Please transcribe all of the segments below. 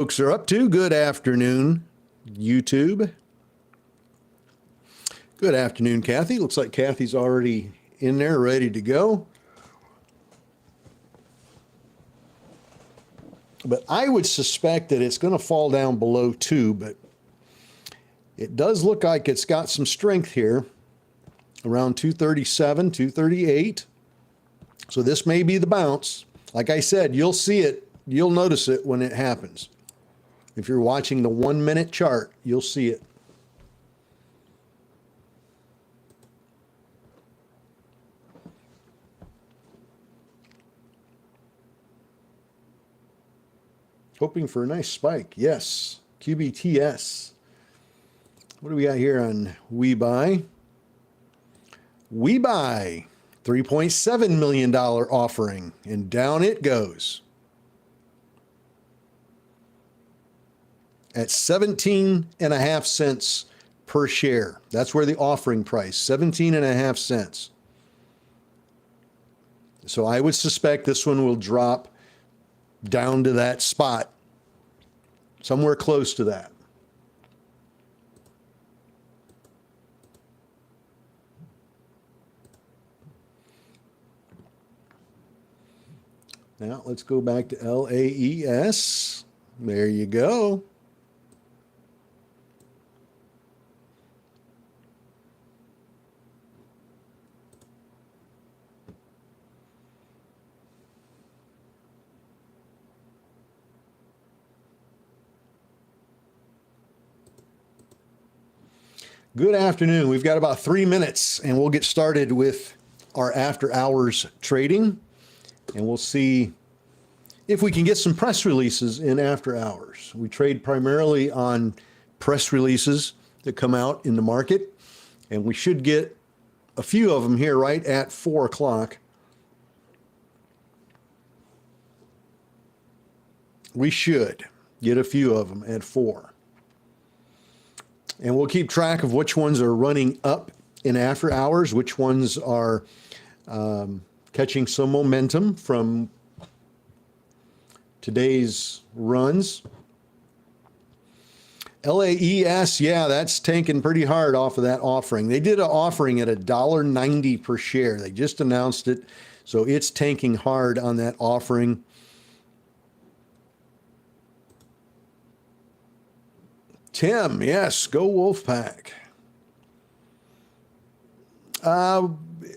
Folks are up to. Good afternoon, YouTube. Good afternoon, Kathy. Looks like Kathy's already in there, ready to go. But I would suspect that it's going to fall down below 2, but it does look like it's got some strength here around 237, 238. So this may be the bounce. Like I said, you'll see it. You'll notice it when it happens. If you're watching the 1 minute chart, you'll see it. Hoping for a nice spike. Yes. QBTS. What do we got here on WeBuy? WeBuy, $3.7 million offering, and down it goes. At 17.5 cents per share. That's where the offering price, 17.5 cents. So I would suspect this one will drop down to that spot, somewhere close to that. Now let's go back to LAES. There you go. Good afternoon. We've got about 3 minutes and we'll get started with our after hours trading, and we'll see if we can get some press releases in after hours. We trade primarily on press releases that come out in the market, and we should get a few of them here right at 4 o'clock. We should get a few of them at 4. And we'll keep track of which ones are running up in after hours, which ones are catching some momentum from today's runs. LAES, yeah, that's tanking pretty hard off of that offering. They did an offering at $1.90 per share. They just announced it, so it's tanking hard on that offering. Tim, yes, go Wolfpack.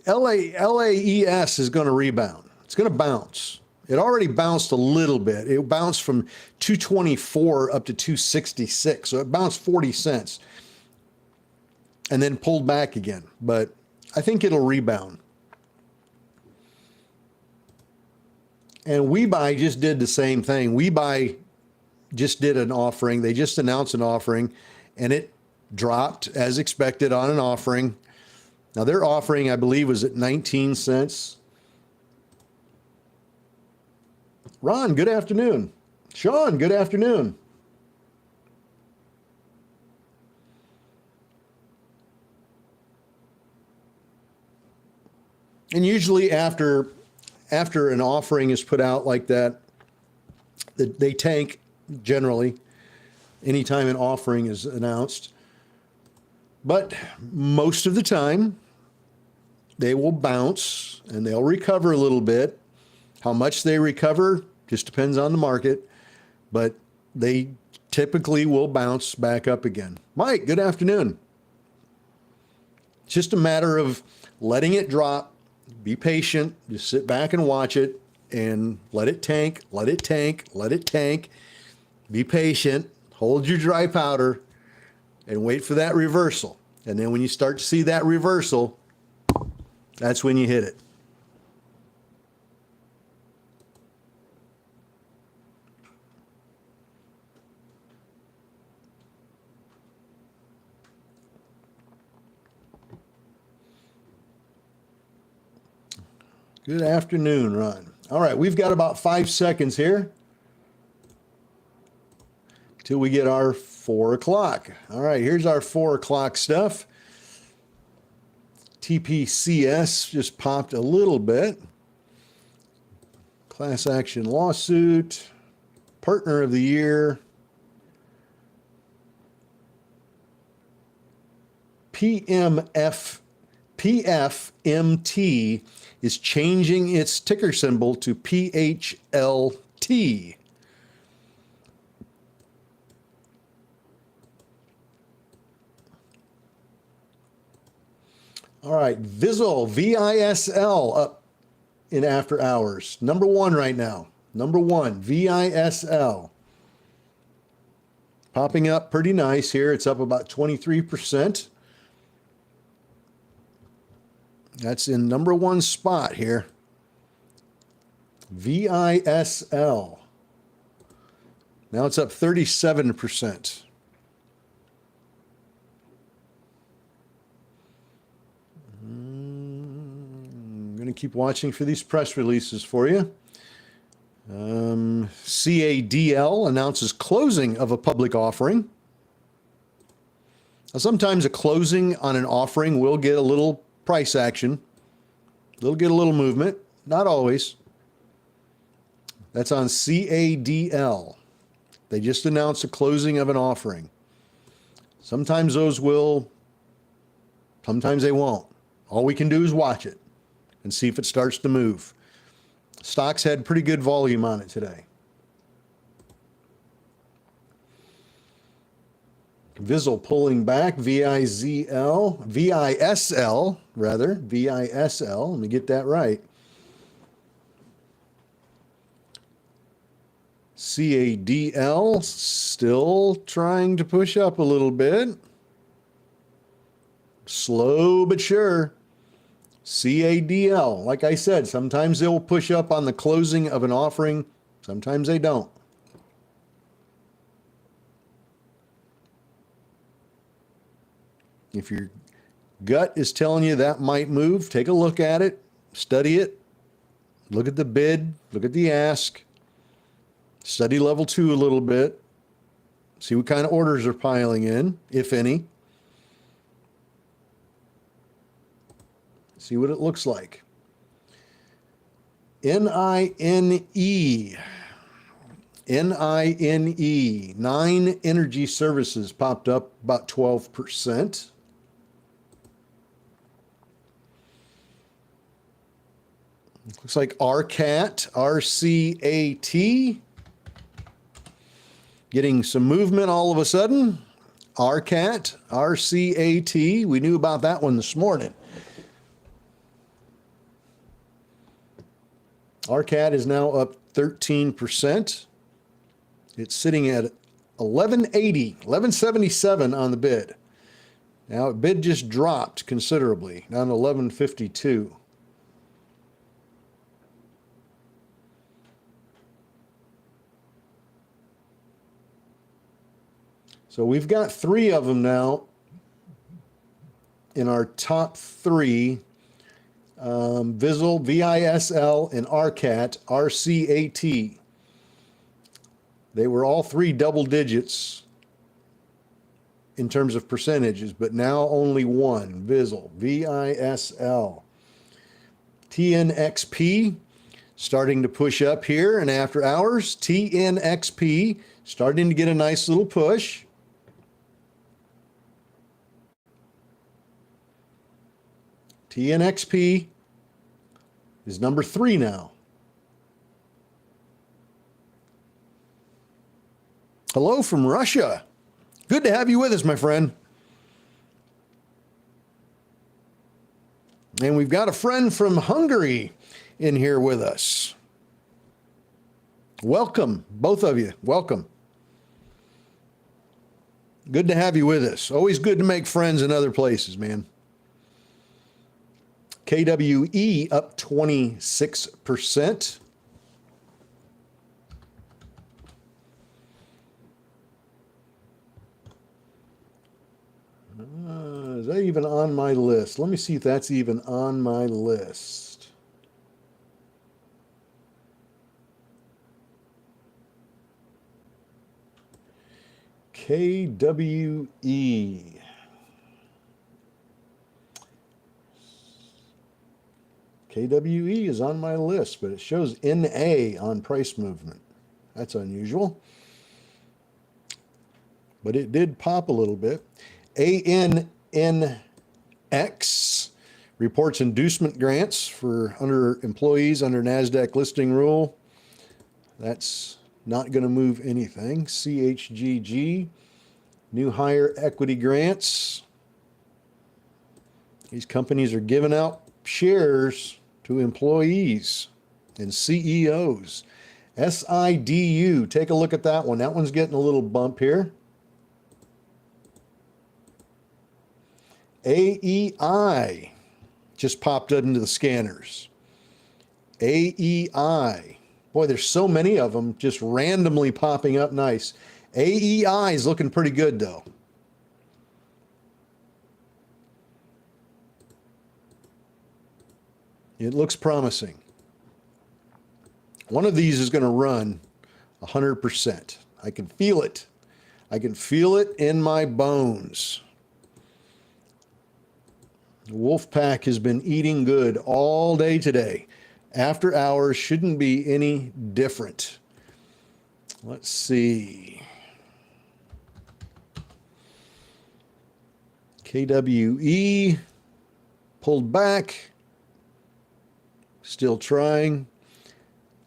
LAES is going to rebound. It's going to bounce. It already bounced a little bit. It bounced from 224 up to 266. So it bounced 40 cents and then pulled back again. But I think it'll rebound. And WeBuy just did the same thing. WeBuy just did an offering. They just announced an offering, and it dropped as expected on an offering. Now their offering, I believe, was at 19 cents. Ron, good afternoon. Sean, good afternoon. And usually after an offering is put out like that, they tank generally anytime an offering is announced. But most of the time, they will bounce and they'll recover a little bit. How much they recover just depends on the market, but they typically will bounce back up again. Mike, good afternoon. It's just a matter of letting it drop, be patient, just sit back and watch it and let it tank, let it tank, let it tank. Be patient, hold your dry powder, and wait for that reversal. And then when you start to see that reversal, that's when you hit it. Good afternoon, Ron. All right, we've got about 5 seconds here till we get our 4 o'clock. All right, here's our 4 o'clock stuff. TPCS just popped a little bit. Class action lawsuit, partner of the year, PFMT is changing its ticker symbol to PHLT. All right, VISL, VISL up in after hours. Number one right now. Number one, VISL. Popping up pretty nice here. It's up about 23%. That's in number one spot here. VISL. Now it's up 37%. I'm going to keep watching for these press releases for you. CADL announces closing of a public offering. Now, sometimes a closing on an offering will get a little price action. They'll get a little movement. Not always. That's on CADL. They just announced a closing of an offering. Sometimes those will, sometimes they won't. All we can do is watch it and see if it starts to move. Stocks had pretty good volume on it today. VISL pulling back, VISL, rather, VISL, let me get that right. CADL still trying to push up a little bit. Slow but sure. CADL, like I said, sometimes they'll push up on the closing of an offering, sometimes they don't. If your gut is telling you that might move, take a look at it, study it, look at the bid, look at the ask, study level 2 a little bit, see what kind of orders are piling in, if any. See what it looks like. NINE. NINE. 9 Energy Services popped up about 12%. Looks like RCAT, RCAT, getting some movement all of a sudden. RCAT, RCAT. We knew about that one this morning. RCAT is now up 13%. It's sitting at 1180, 1177 on the bid. Now, bid just dropped considerably, down to 1152. So we've got 3 of them now in our top 3. VISL, VISL, and RCAT, RCAT. They were all 3 double digits in terms of percentages, but now only one, VISL, VISL. TNXP starting to push up here and after hours. TNXP starting to get a nice little push. TNXP is number 3 now. Hello from Russia. Good to have you with us, my friend. And we've got a friend from Hungary in here with us. Welcome, both of you. Welcome. Good to have you with us. Always good to make friends in other places, man. KWE up 26%. Is that even on my list? Let me see if that's even on my list. KWE. KWE is on my list, but it shows NA on price movement. That's unusual. But it did pop a little bit. ANNE INX reports inducement grants for under employees under NASDAQ listing rule. That's not going to move anything. CHGG, new hire equity grants. These companies are giving out shares to employees and CEOs. SIDU, take a look at that one. That one's getting a little bump here. AEI just popped into the scanners. AEI. Boy, there's so many of them just randomly popping up nice. AEI is looking pretty good though. It looks promising. One of these is going to run 100%. I can feel it. I can feel it in my bones. The wolf pack has been eating good all day today. After hours shouldn't be any different. Let's see. KWE pulled back. Still trying.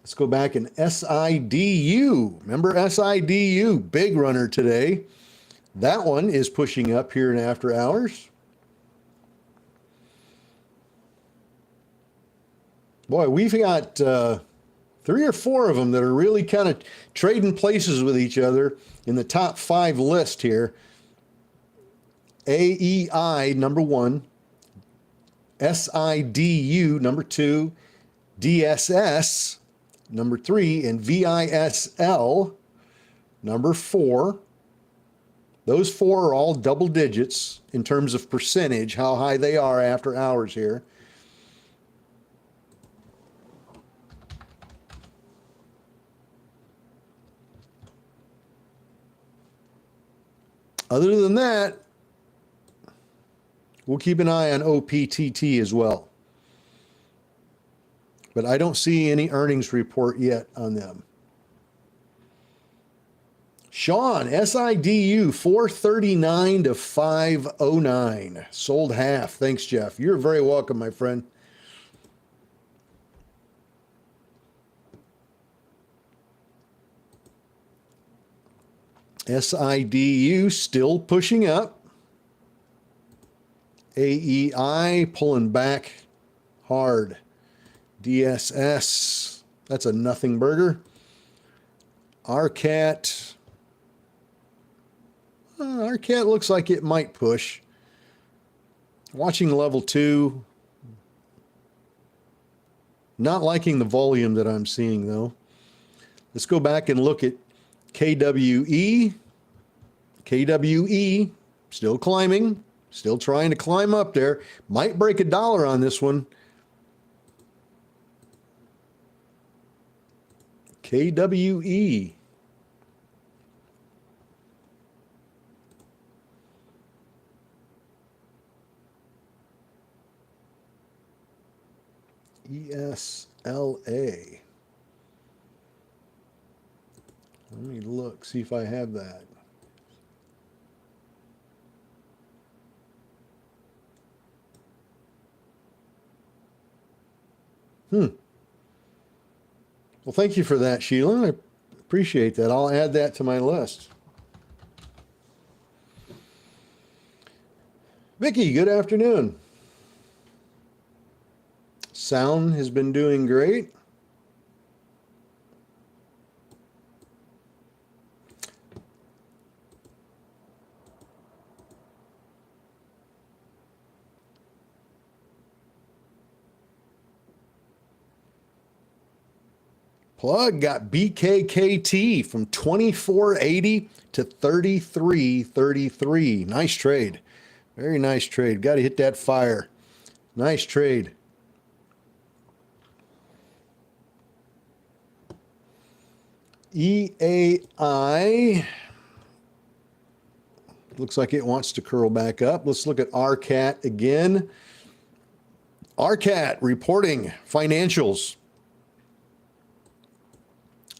Let's go back and SIDU. Remember SIDU, big runner today. That one is pushing up here in after hours. Boy, we've got 3 or 4 of them that are really kind of trading places with each other in the top 5 list here. AEI, number 1. SIDU, number 2. DSS, number 3. And VISL, number 4. Those 4 are all double digits in terms of percentage, how high they are after hours here. Other than that, we'll keep an eye on OPTT as well. But I don't see any earnings report yet on them. Sean, SIDU, 439 to 509. Sold half. Thanks, Jeff. You're very welcome, my friend. SIDU still pushing up. AEI pulling back hard. DSS, that's a nothing burger. RCAT. RCAT looks like it might push. Watching level 2. Not liking the volume that I'm seeing though. Let's go back and look at KWE. KWE still climbing, still trying to climb up there. Might break $1 on this one. KWE. ESLA. Let me look, see if I have that. Well, thank you for that, Sheila. I appreciate that. I'll add that to my list. Vicky, good afternoon. Sound has been doing great. Plug got BKKT from 24.80 to 33.33. Nice trade. Very nice trade. Got to hit that fire. Nice trade. EAI. Looks like it wants to curl back up. Let's look at RCAT again. RCAT reporting financials.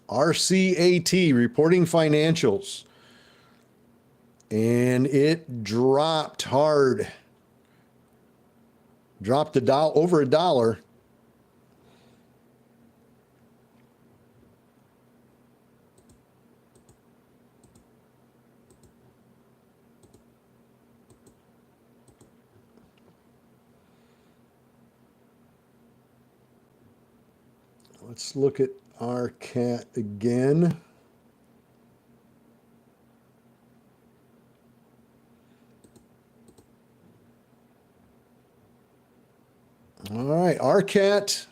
RCAT reporting financials. And it dropped hard. Dropped over $1. Let's look at RCAT again. All right, RCAT.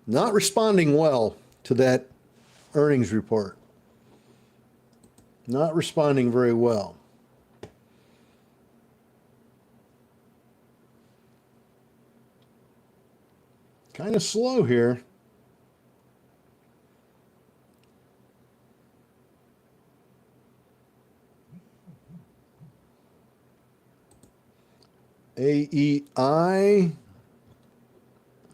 Not responding well to that earnings report. Not responding very well. Kind of slow here. AEI,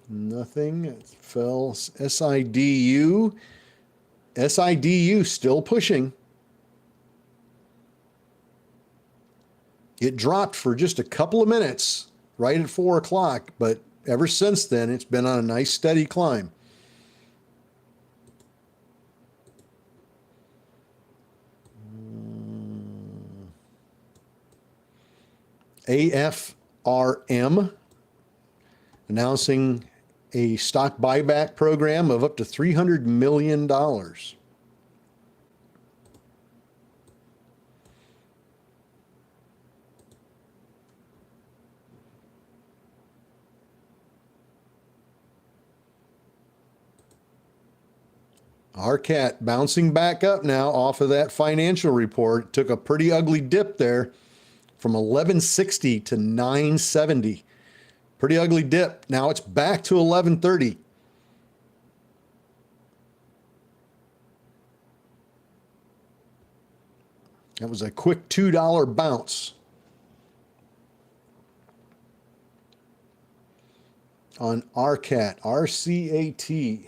nothing. It fell. SIDU, SIDU still pushing. It dropped for just a couple of minutes right at 4 o'clock, but ever since then, it's been on a nice steady climb. AFRM announcing a stock buyback program of up to $300 million. RCAT bouncing back up now off of that financial report. It took a pretty ugly dip there from 1160 to 970. Pretty ugly dip. Now it's back to 1130. That was a quick $2 bounce on RCAT, RCAT.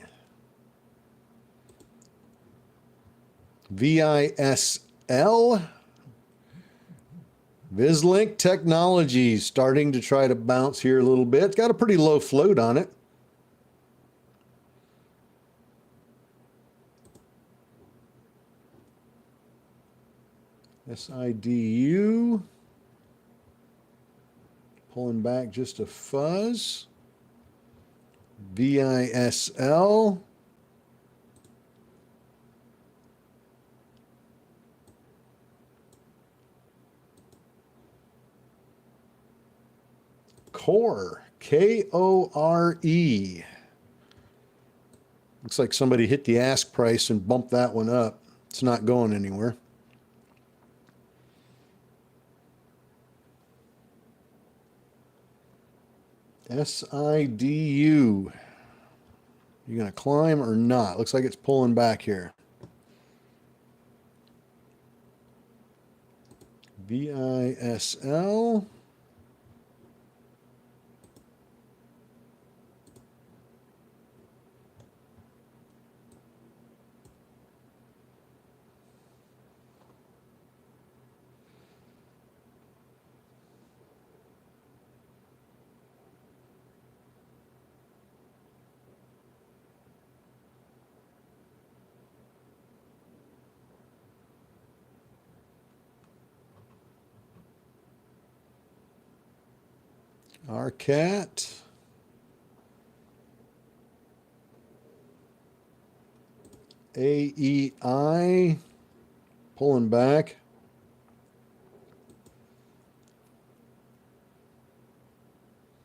VISL, Vislink Technologies, starting to try to bounce here a little bit. It's got a pretty low float on it. SIDU, pulling back just a fuzz. VISL. Core, K-O-R-E. Looks like somebody hit the ask price and bumped that one up. It's not going anywhere. SIDU. You gonna climb or not? Looks like it's pulling back here. VISL. RCAT. AEI pulling back.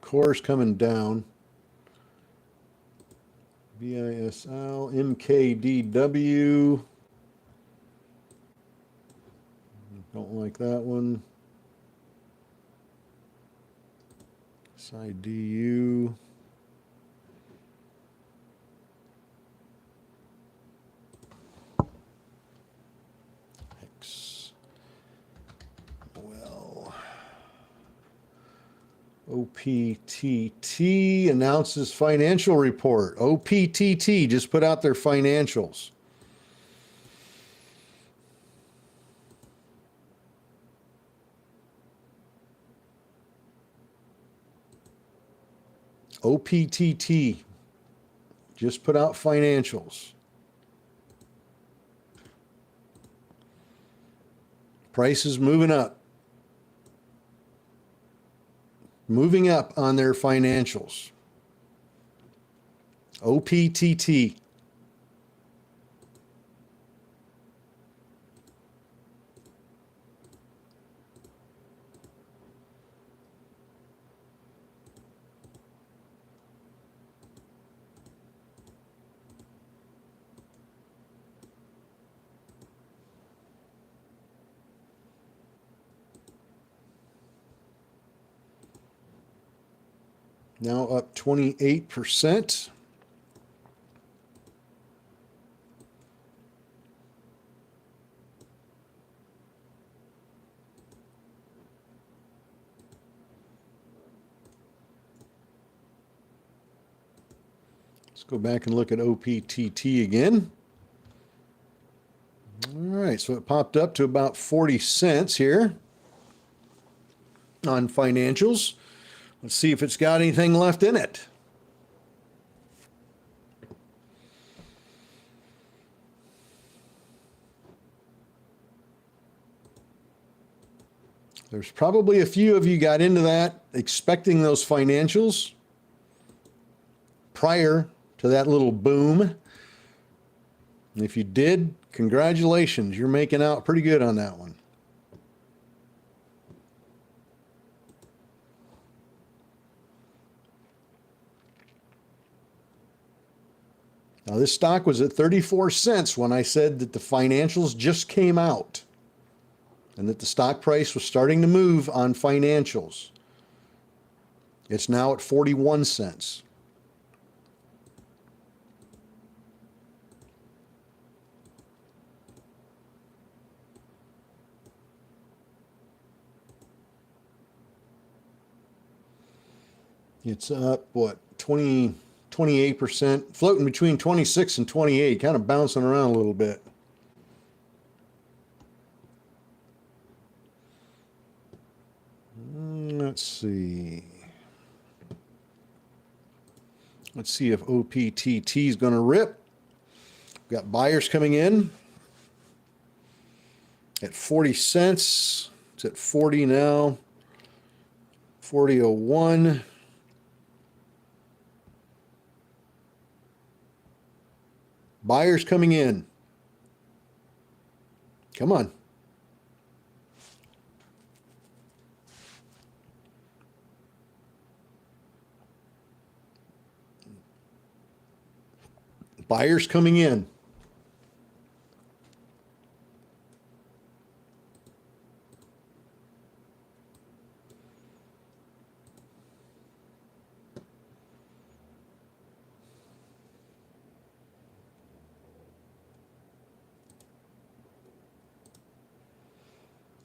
Core's coming down. VISL, MKDW. Don't like that one. SIDU. Well, OPTT announces financial report. OPTT just put out their financials. OPTT just put out financials. Price is moving up. Moving up on their financials. OPTT. Now up 28%. Let's go back and look at OPTT again. All right, so it popped up to about 40 cents here on financials. Let's see if it's got anything left in it. There's probably a few of you got into that expecting those financials prior to that little boom. And if you did, congratulations, you're making out pretty good on that one. Now, this stock was at 34 cents when I said that the financials just came out and that the stock price was starting to move on financials. It's now at 41 cents. It's up, what, 28%, floating between 26 and 28, kind of bouncing around a little bit. Let's see. Let's see if OPTT is going to rip. We've got buyers coming in at 40 cents. It's at 40 now. 40.01. Buyers coming in. Come on. Buyers coming in.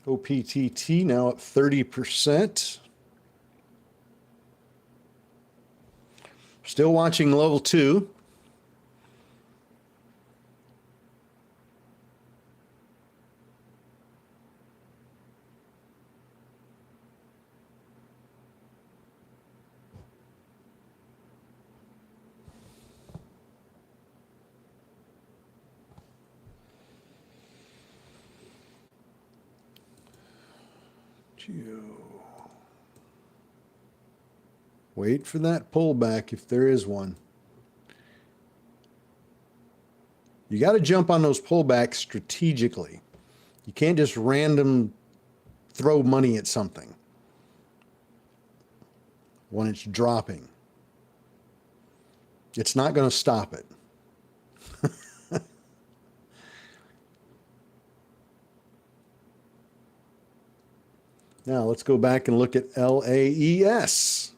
OPTT now at 30%. Still watching level 2. Wait for that pullback if there is one. You got to jump on those pullbacks strategically. You can't just random throw money at something when it's dropping. It's not going to stop it. Now let's go back and look at LAES.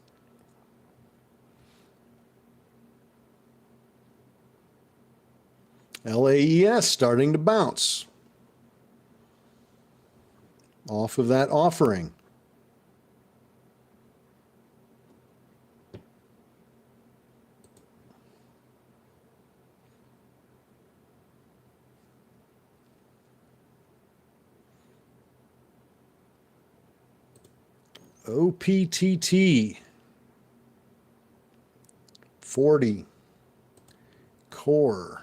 LAES starting to bounce off of that offering. OPTT. 40. Core.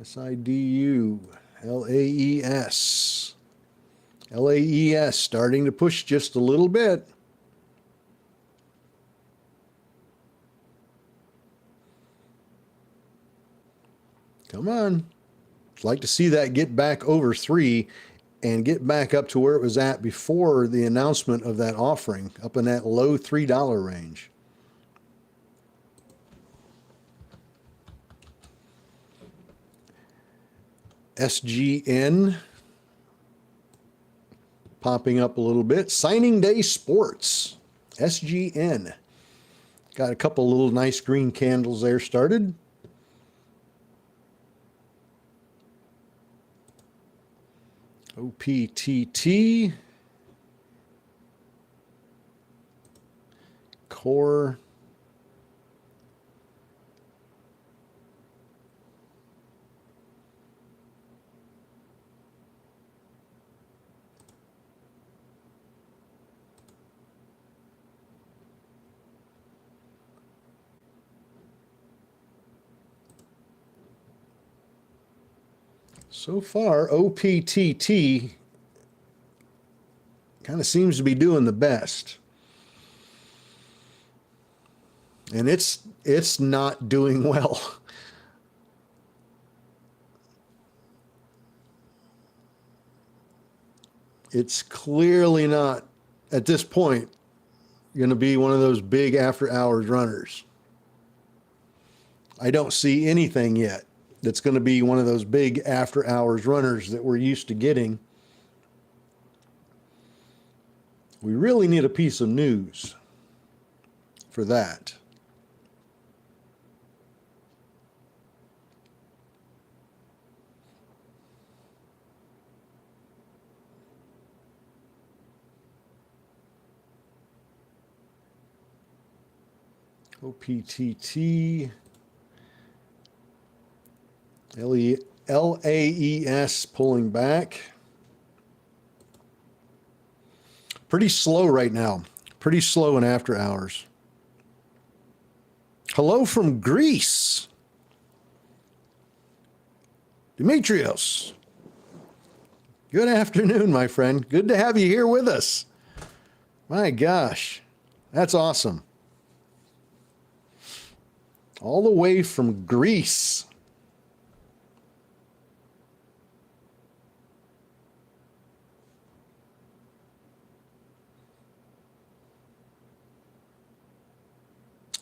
SIDU. LAES. LAES starting to push just a little bit. Come on. I'd like to see that get back over 3 and get back up to where it was at before the announcement of that offering, up in that low $3 range. SGN popping up a little bit. Signing Day Sports, SGN. Got a couple little nice green candles there started. OPTT. Core. So far, OPTT kind of seems to be doing the best. And it's not doing well. It's clearly not, at this point, going to be one of those big after hours runners. I don't see anything yet that's going to be one of those big after hours runners that we're used to getting. We really need a piece of news for that. OPTT. LAES pulling back. Pretty slow right now. Pretty slow in after hours. Hello from Greece. Demetrios. Good afternoon, my friend. Good to have you here with us. My gosh, that's awesome. All the way from Greece.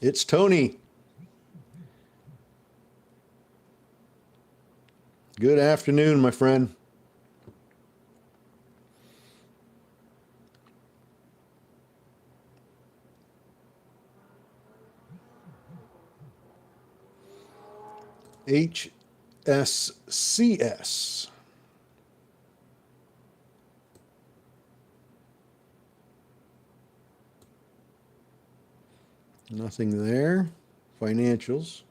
It's Tony. Good afternoon, my friend. HSCS. Nothing there. Financials.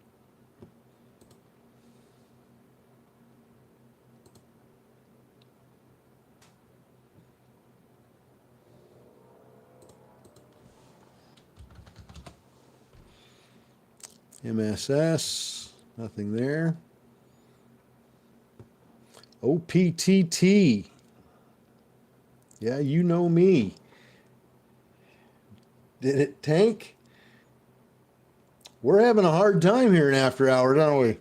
MSS. Nothing there. OPTT. Yeah, you know me. Did it tank? We're having a hard time here in after hours, aren't we?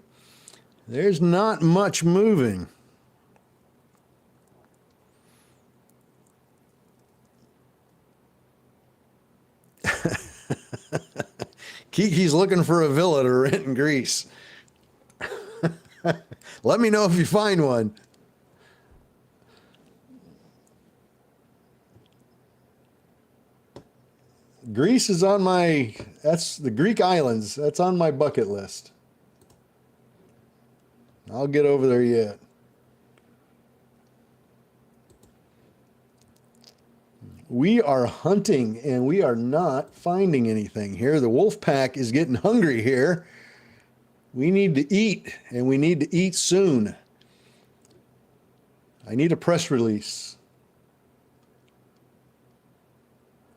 There's not much moving. Kiki's looking for a villa to rent in Greece. Let me know if you find one. Greece is on my, that's the Greek islands. That's on my bucket list. I'll get over there yet. We are hunting and we are not finding anything here. The wolf pack is getting hungry here. We need to eat, and we need to eat soon. I need a press release.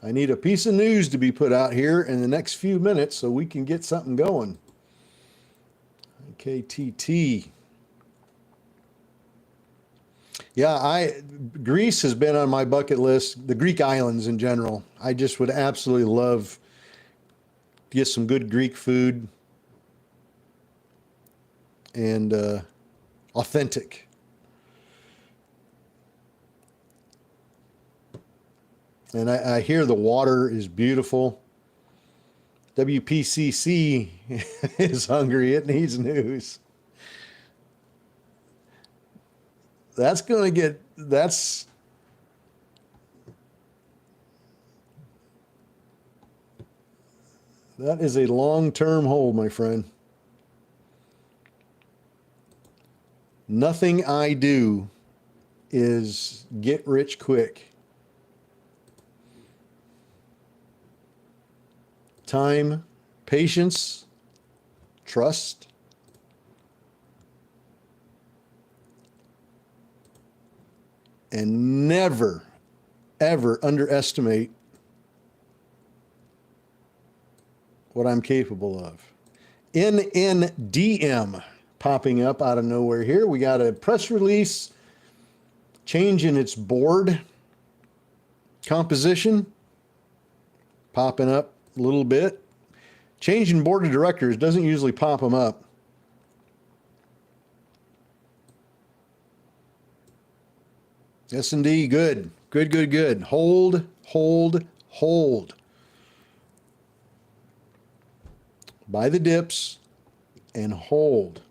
I need a piece of news to be put out here in the next few minutes so we can get something going. KTT. Yeah, Greece has been on my bucket list, the Greek islands in general. I just would absolutely love to get some good Greek food and authentic. And I hear the water is beautiful. WPCC is hungry. It needs news. That's going to get, that is a long-term hold, my friend. Nothing I do is get rich quick. Time, patience, trust. And never, ever underestimate what I'm capable of. NNDM popping up out of nowhere here. We got a press release change in its board composition popping up a little bit. Change in board of directors doesn't usually pop them up. S&D, good. Good, good, good. Hold, hold, hold. Buy the dips and hold.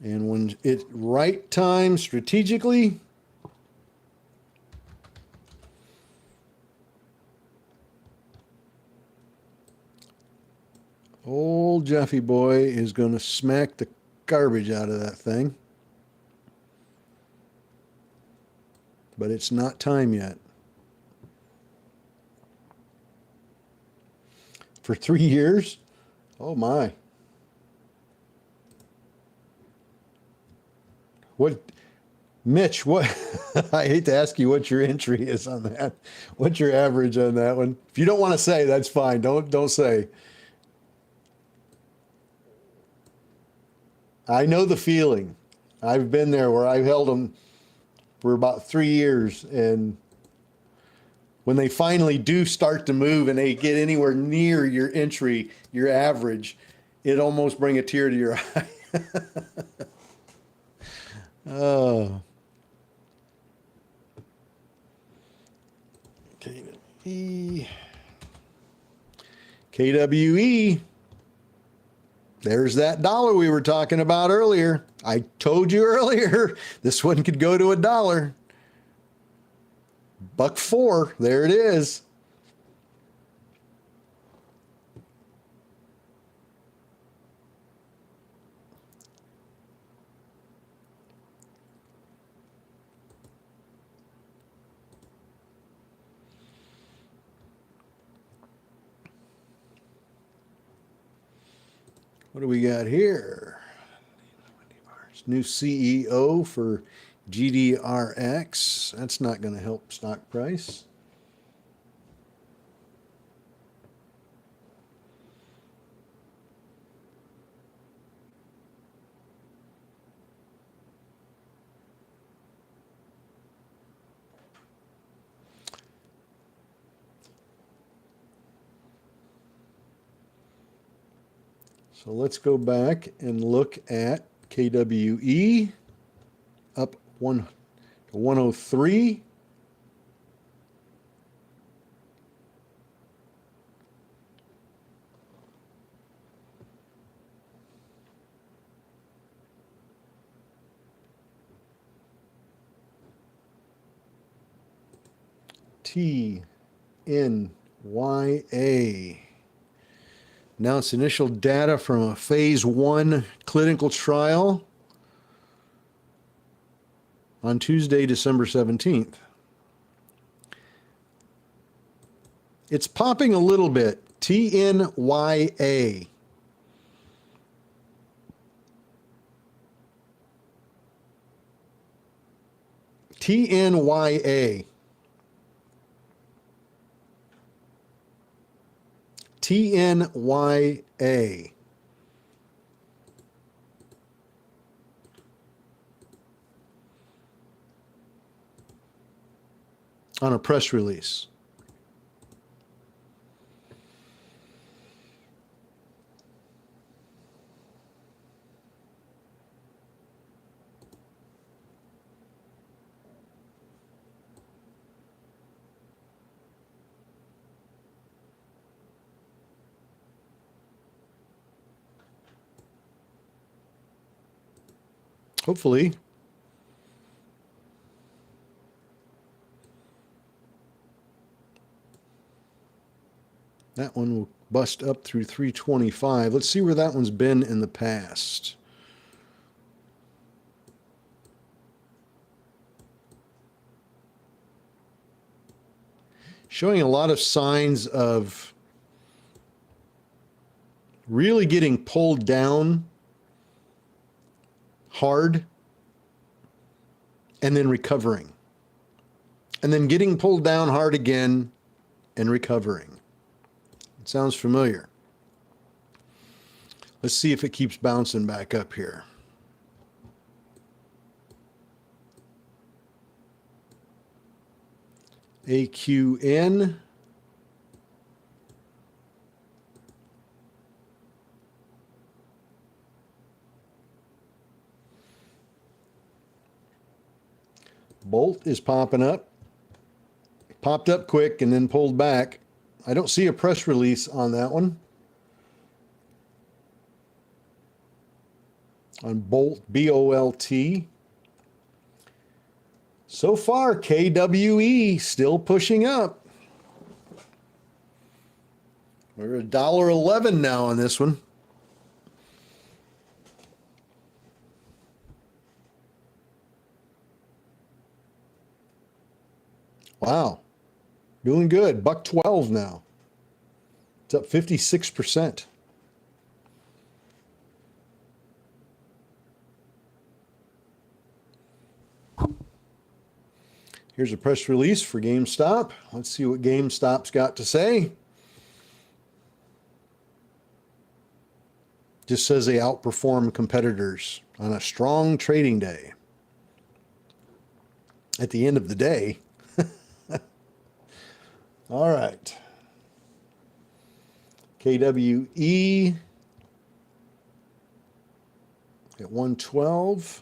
And when it's right time strategically, old Jeffy boy is going to smack the garbage out of that thing. But it's not time yet. For 3 years? Oh my. What, Mitch, what, I hate to ask you what your entry is on that. What's your average on that one? If you don't want to say, that's fine. Don't say. I know the feeling. I've been there where I've held them for about 3 years, and when they finally do start to move and they get anywhere near your entry, your average, it almost brings a tear to your eye. Oh. KWE. KWE. There's that dollar we were talking about earlier. I told you earlier, this one could go to $1. $1.04. There it is. What do we got here? New CEO for GDRX. That's not going to help stock price. So let's go back and look at KWE up 1 to 103. TNYA. Announced initial data from a phase 1 clinical trial on Tuesday, December 17th. It's popping a little bit. TNYA. TNYA. TNYA. On a press release. Hopefully. That one will bust up through 325. Let's see where that one's been in the past. Showing a lot of signs of really getting pulled down hard and then recovering. And then getting pulled down hard again and recovering. It sounds familiar. Let's see if it keeps bouncing back up here. AQN. Bolt is popping up. Popped up quick and then pulled back. I don't see a press release on that one. On Bolt, B-O-L-T. So far, KWE still pushing up. We're $1.11 now on this one. Wow. Doing good. $1.12 now. It's up 56%. Here's a press release for GameStop. Let's see what GameStop's got to say. Just says they outperform competitors on a strong trading day. At the end of the day. All right. KWE at 112.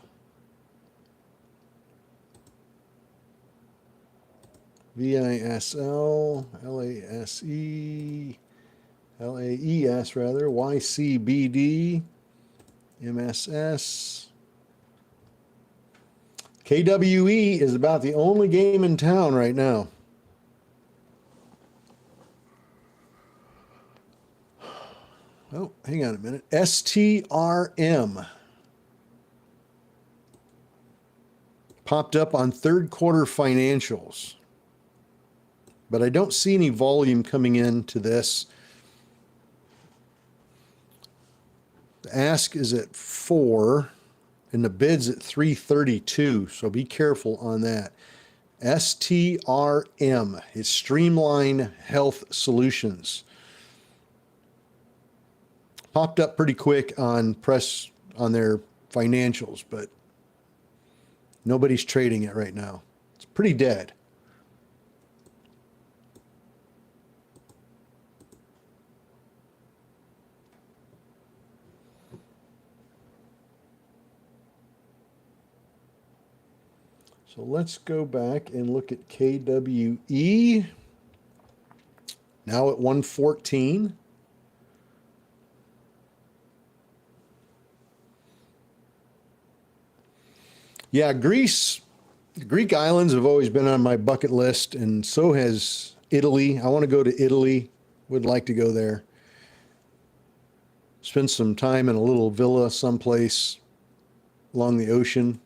VISL, LASE, LAES rather, YCBD, MSS. KWE is about the only game in town right now. Oh, hang on a minute. STRM popped up on third quarter financials, but I don't see any volume coming into this. The ask is at 4 and the bid's at 332, so be careful on that. STRM is Streamline Health Solutions. Popped up pretty quick on press on their financials, but nobody's trading it right now. It's pretty dead. So let's go back and look at KWE. Now at 114. Yeah, Greece, the Greek islands have always been on my bucket list, and so has Italy. I want to go to Italy, would like to go there. Spend some time in a little villa someplace along the ocean.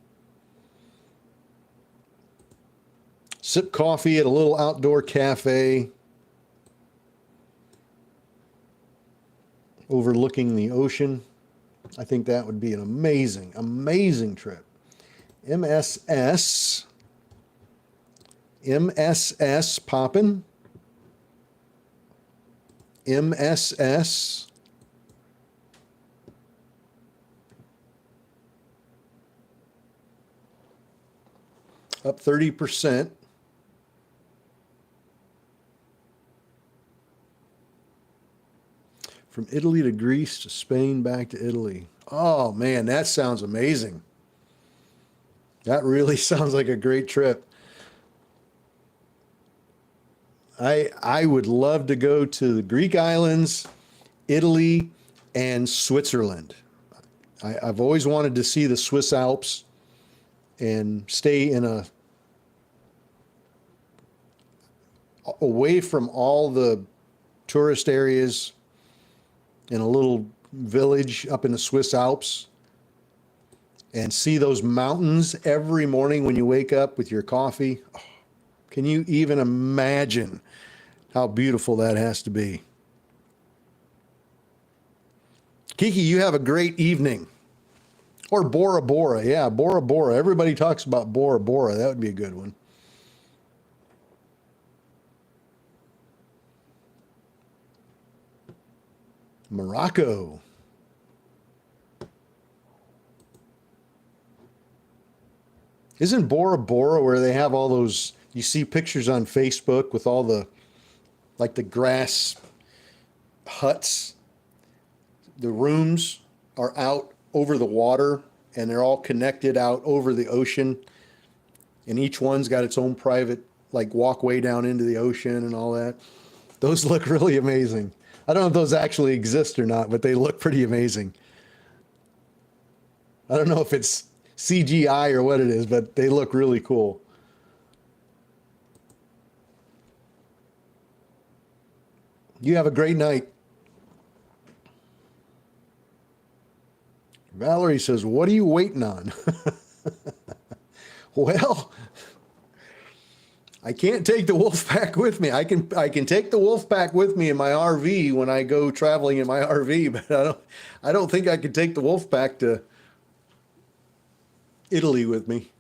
Sip coffee at a little outdoor cafe overlooking the ocean. I think that would be an amazing, amazing trip. MSS MSS popping. MSS. Up 30%. From Italy to Greece to Spain back to Italy. Oh man, that sounds amazing. That really sounds like a great trip. I would love to go to the Greek islands, Italy, and Switzerland. I've always wanted to see the Swiss Alps and stay in away from all the tourist areas in a little village up in the Swiss Alps and see those mountains every morning when you wake up with your coffee. Oh, can you even imagine how beautiful that has to be? Kiki, you have a great evening. Or Bora Bora. Yeah, Bora Bora. Everybody talks about Bora Bora. That would be a good one. Morocco. Isn't Bora Bora where they have all those, you see pictures on Facebook with all the, like the grass huts? The rooms are out over the water and they're all connected out over the ocean. And each one's got its own private, like, walkway down into the ocean and all that. Those look really amazing. I don't know if those actually exist or not, but they look pretty amazing. I don't know if it's CGI or what it is, but they look really cool. You have a great night. Valerie says, what are you waiting on? Well, I can't take the wolf pack with me. I can take the wolf pack with me in my RV when I go traveling in my RV, but I don't think I could take the wolf pack to Italy with me.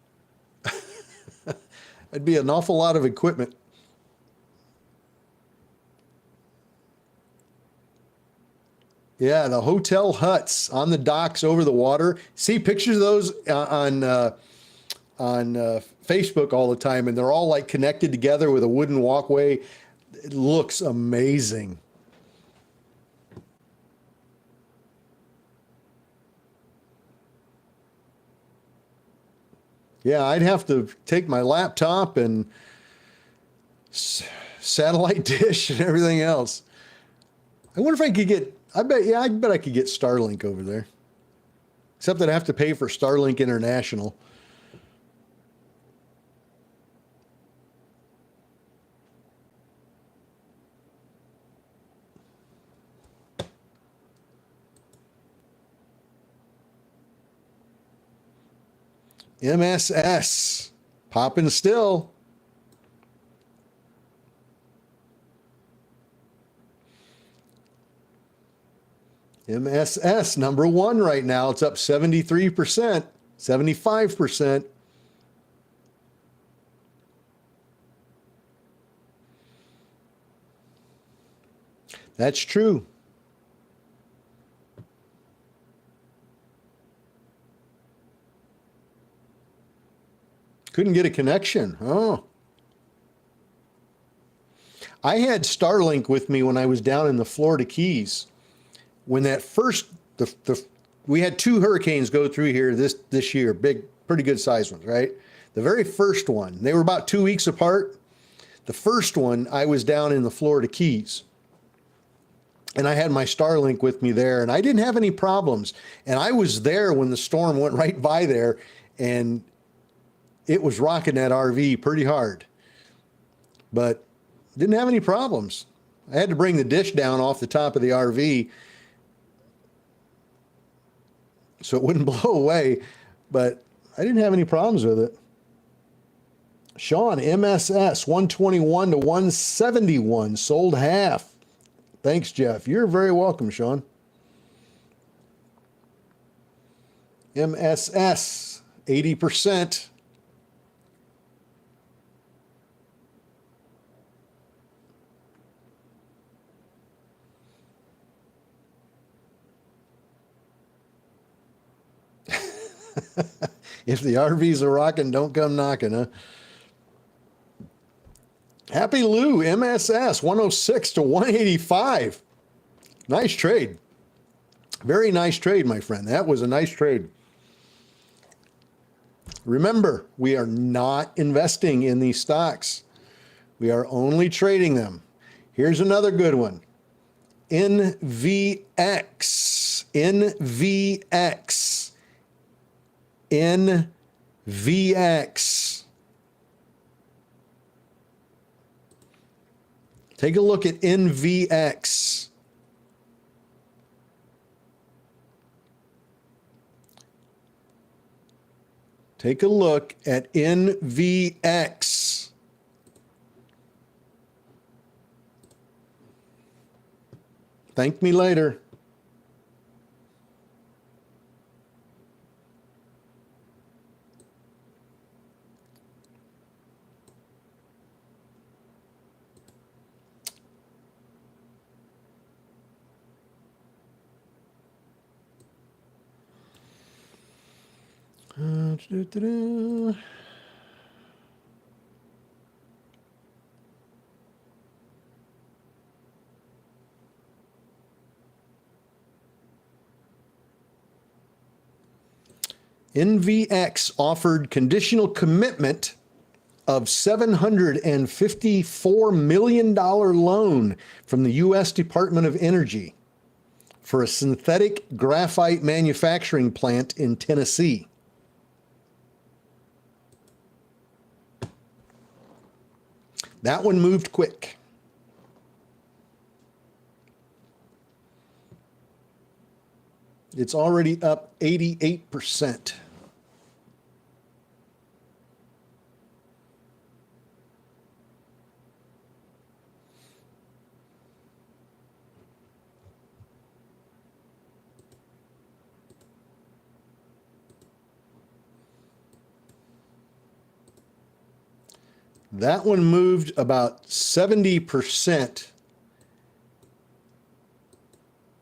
It'd be an awful lot of equipment. Yeah, the hotel huts on the docks over the water. See pictures of those on Facebook all the time, and they're all like connected together with a wooden walkway. It looks amazing. Yeah, I'd have to take my laptop and satellite dish and everything else. I wonder if I could get, I bet I could get Starlink over there. Except that I have to pay for Starlink International. MSS, popping still. MSS, number one right now. It's up 73%, 75%. That's true. Couldn't get a connection. Oh. I had Starlink with me when I was down in the Florida Keys. When that first, we had two hurricanes go through here this year, big, pretty good sized ones, right? The very first one, they were about 2 weeks apart. The first one, I was down in the Florida Keys. And I had my Starlink with me there, and I didn't have any problems. And I was there when the storm went right by there, and it was rocking that RV pretty hard. But didn't have any problems. I had to bring the dish down off the top of the RV so it wouldn't blow away, but I didn't have any problems with it. Sean, MSS, 121 to 171, sold half. Thanks, Jeff. You're very welcome, Sean. MSS, 80%. If the RVs are rocking, don't come knocking, huh? Happy Lou, MSS, 106 to 185. Nice trade. Very nice trade, my friend. That was a nice trade. Remember, we are not investing in these stocks. We are only trading them. Here's another good one. NVX. NVX. NVX. Take a look at NVX. Take a look at NVX. Thank me later. NVX offered conditional commitment of $754 million loan from the U.S. Department of Energy for a synthetic graphite manufacturing plant in Tennessee. That one moved quick. It's already up 88%. That one moved about 70%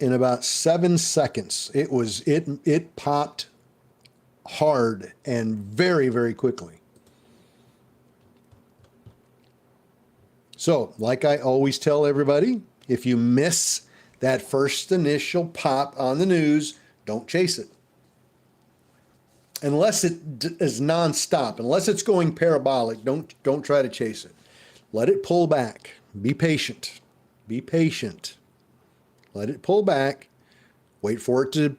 in about 7 seconds. It popped hard and very, very quickly. So, like I always tell everybody, if you miss that first initial pop on the news, don't chase it. Unless it is nonstop, unless it's going parabolic, don't try to chase it. Let it pull back. Be patient. Be patient. Let it pull back. Wait for it to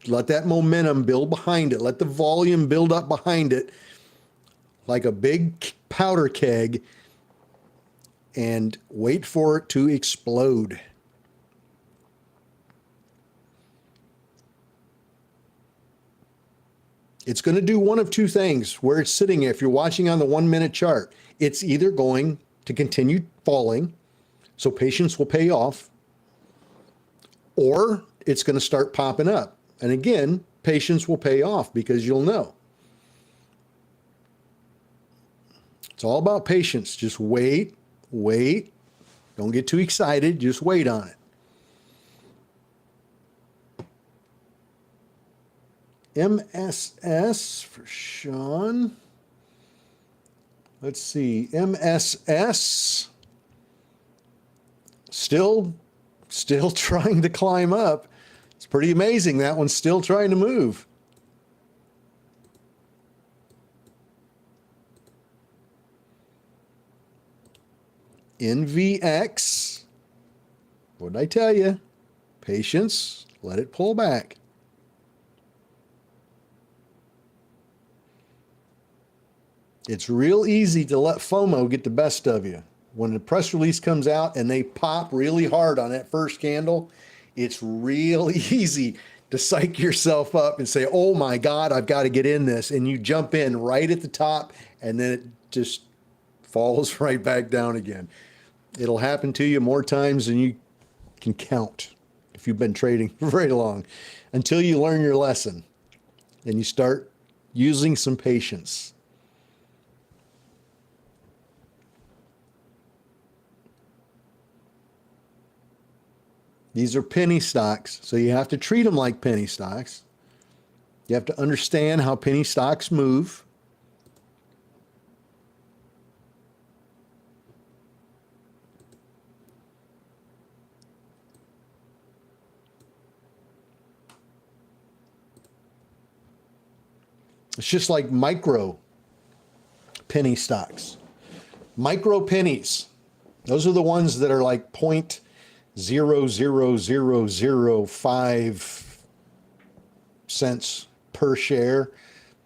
let that momentum build behind it. Let the volume build up behind it like a big powder keg, and wait for it to explode. It's going to do one of two things where it's sitting. If you're watching on the 1 minute chart, it's either going to continue falling, so patience will pay off, or it's going to start popping up. And again, patience will pay off because you'll know. It's all about patience. Just wait, wait. Don't get too excited. Just wait on it. MSS for Sean. Let's see. MSS still trying to climb up. It's pretty amazing. That one's still trying to move. NVX. What did I tell you? Patience. Let it pull back. It's real easy to let FOMO get the best of you. When the press release comes out and they pop really hard on that first candle, it's real easy to psych yourself up and say, oh my God, I've got to get in this. And you jump in right at the top and then it just falls right back down again. It'll happen to you more times than you can count if you've been trading for very long, until you learn your lesson and you start using some patience. These are penny stocks, so you have to treat them like penny stocks. You have to understand how penny stocks move. It's just like micro penny stocks. Micro pennies, those are the ones that are like 0.00005 cents per share.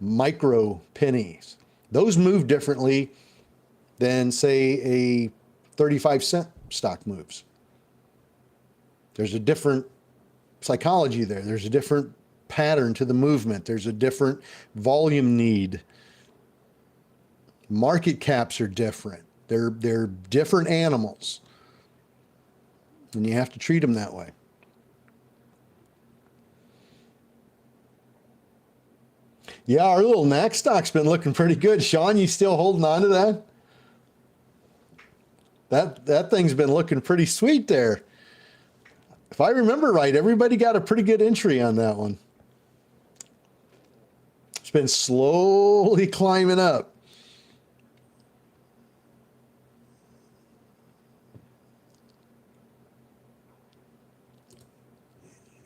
Micro pennies. Those move differently than, say, a 35-cent stock moves. There's a different psychology there. There's a different pattern to the movement. There's a different volume need. Market caps are different. They're different animals. And you have to treat them that way. Yeah, our little NAC stock's been looking pretty good. Sean, you still holding on to that? That thing's been looking pretty sweet there. If I remember right, everybody got a pretty good entry on that one. It's been slowly climbing up.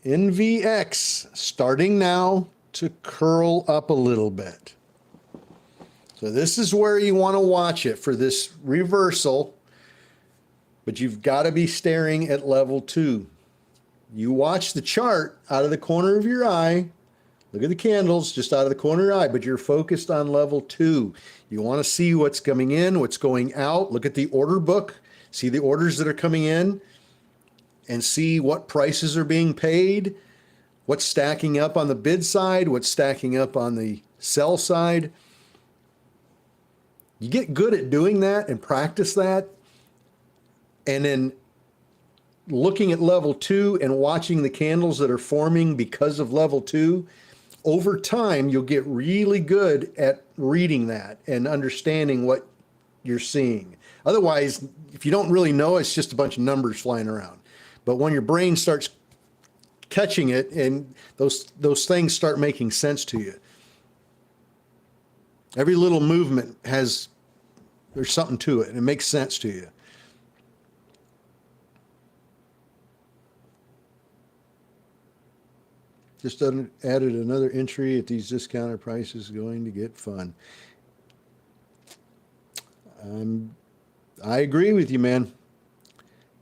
NVX starting now to curl up a little bit. So this is where you want to watch it for this reversal, but you've got to be staring at level 2. You watch the chart out of the corner of your eye. Look at the candles just out of the corner of your eye, but you're focused on level 2. You want to see what's coming in, what's going out. Look at the order book. See the orders that are coming in and see what prices are being paid, what's stacking up on the bid side, what's stacking up on the sell side. You get good at doing that and practice that, and then looking at level 2 and watching the candles that are forming because of level 2, over time, you'll get really good at reading that and understanding what you're seeing. Otherwise, if you don't really know, it's just a bunch of numbers flying around. But when your brain starts catching it and those things start making sense to you, every little movement there's something to it, and it makes sense to you. Just added another entry at these discounted prices, going to get fun. I agree with you, man.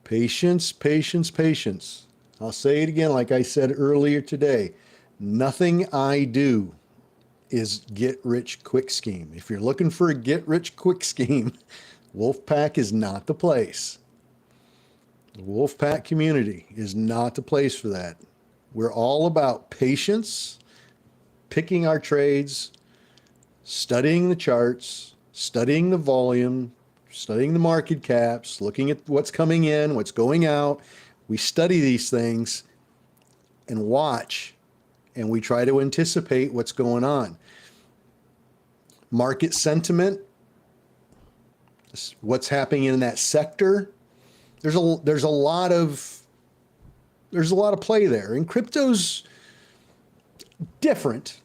Patience, patience, patience. I'll say it again, like I said earlier today. Nothing I do is get rich quick scheme. If you're looking for a get rich quick scheme, Wolfpack is not the place. The Wolfpack community is not the place for that. We're all about patience, picking our trades, studying the charts, studying the volume, studying the market caps, looking at what's coming in, what's going out. We study these things and watch, and we try to anticipate what's going on. Market sentiment, what's happening in that sector. There's a lot of play there, and crypto's different.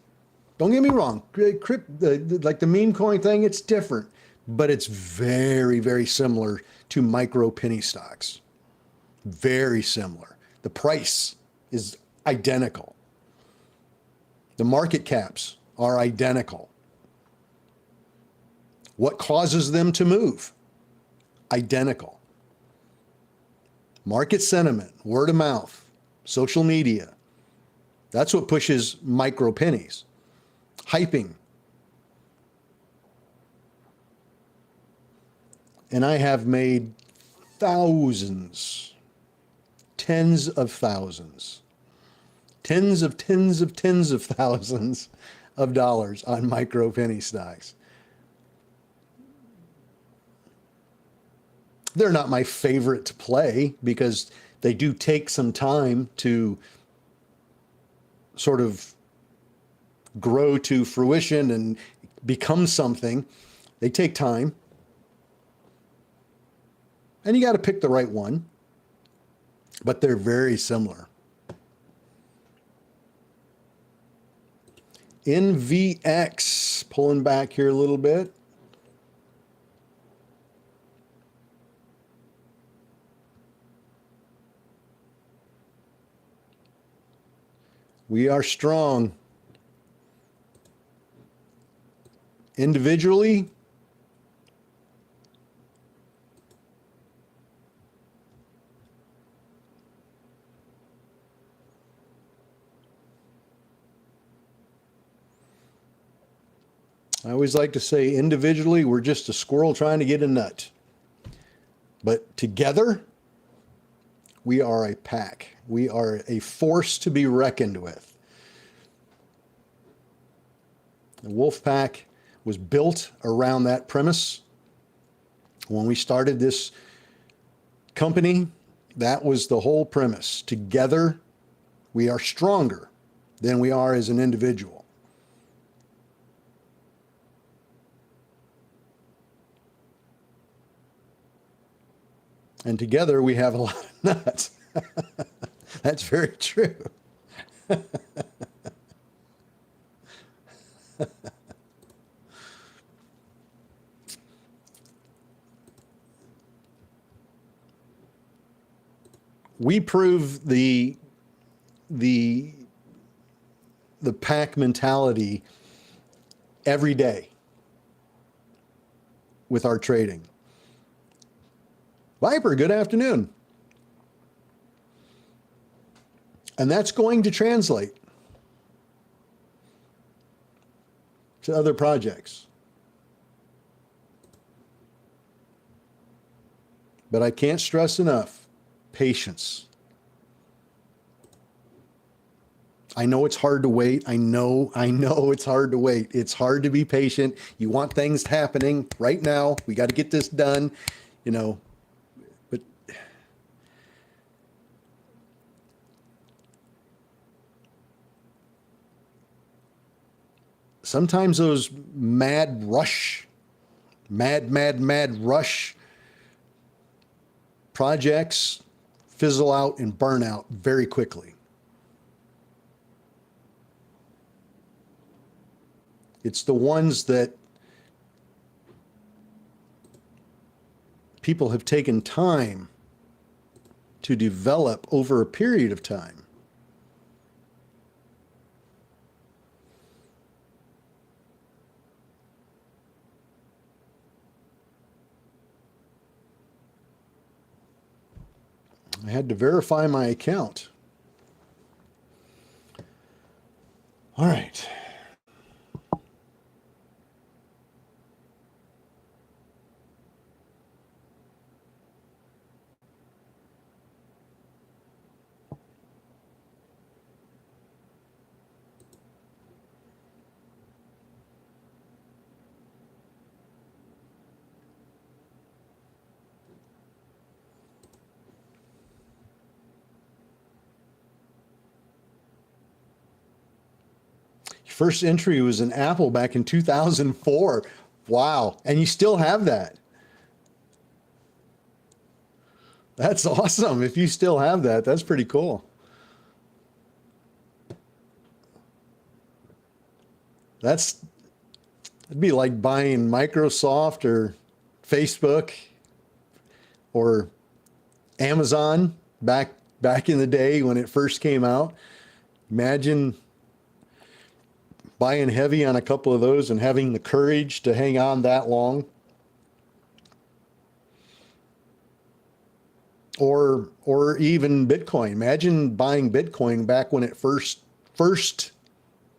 Don't get me wrong. Like the meme coin thing, it's different, but it's very, very similar to micro penny stocks. Very similar. The price is identical. The market caps are identical. What causes them to move? Identical. Market sentiment, word of mouth, social media. That's what pushes micro pennies. Hyping. And I have made thousands, tens of thousands, tens of thousands of dollars on micro penny stocks. They're not my favorite to play because they do take some time to sort of grow to fruition and become something. They take time. And you got to pick the right one. But they're very similar. NVX, pulling back here a little bit. We are strong. Individually, I always like to say individually, we're just a squirrel trying to get a nut. But together, we are a pack. We are a force to be reckoned with. The Wolfpack was built around that premise. When we started this company, that was the whole premise. Together, we are stronger than we are as an individual. And together we have a lot of nuts. That's very true. We prove the pack mentality every day with our trading. Viper, good afternoon. And that's going to translate to other projects. But I can't stress enough, patience. I know it's hard to wait. I know it's hard to wait. It's hard to be patient. You want things happening right now. We got to get this done, you know. But sometimes those mad rush projects fizzle out and burn out very quickly. It's the ones that people have taken time to develop over a period of time. I had to verify my account. All right. First entry was an Apple back in 2004. Wow. And you still have that. That's awesome. If you still have that, that's pretty cool. It'd be like buying Microsoft or Facebook or Amazon back in the day when it first came out. Imagine buying heavy on a couple of those and having the courage to hang on that long. Or even Bitcoin. Imagine buying Bitcoin back when it first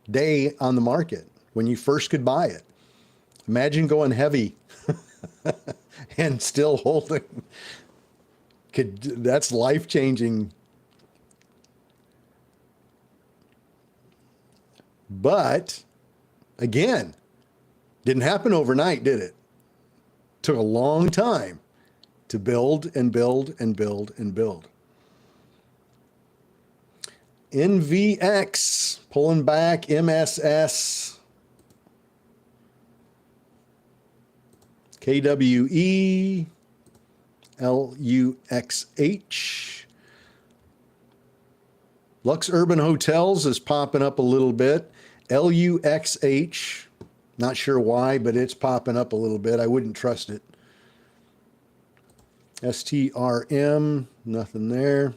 day on the market, when you first could buy it. Imagine going heavy and still holding. That's life-changing. But again, didn't happen overnight, did it? Took a long time to build and build and build and build. NVX pulling back, MSS, KWE, LUXH. Lux Urban Hotels is popping up a little bit. LUXH. Not sure why, but it's popping up a little bit. I wouldn't trust it. STRM, nothing there.